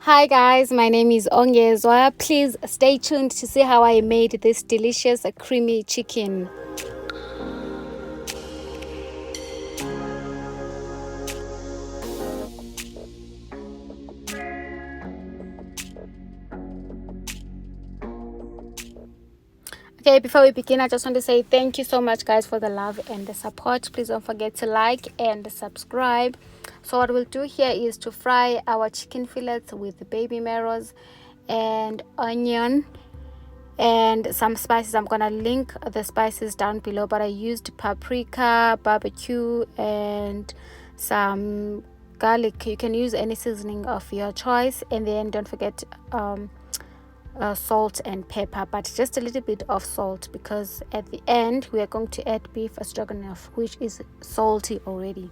Hi guys, my name is Ongezwa. Please stay tuned to see how I made this delicious creamy chicken. Okay, before we begin, I just want to say thank you so much guys for the love and the support. Please don't forget to like and subscribe. So what we'll do here is to fry our chicken fillets with baby marrows and onion and some spices. I'm gonna link the spices down below, but I used paprika, barbecue, and some garlic. You can use any seasoning of your choice, and then don't forget salt and pepper, but just a little bit of salt because at the end we are going to add beef stroganoff, which is salty already.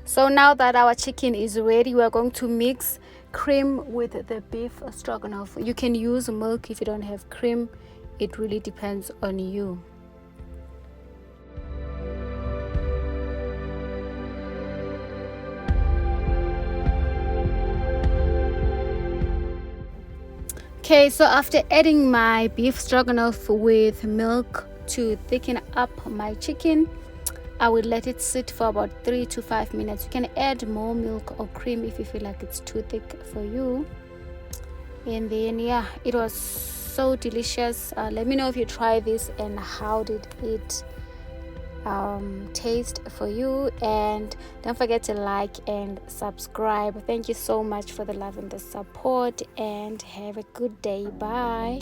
So now that our chicken is ready, we are going to mix cream with the beef stroganoff. You can use milk if you don't have cream. It really depends on you. Okay, so after adding my beef stroganoff with milk to thicken up my chicken, I will let it sit for about 3 to 5 minutes. You can add more milk or cream if you feel like it's too thick for you. And then yeah, it was so delicious. Let me know if you try this and how did it taste for you, and don't forget to like and subscribe. Thank you so much for the love and the support, and have a good day. Bye.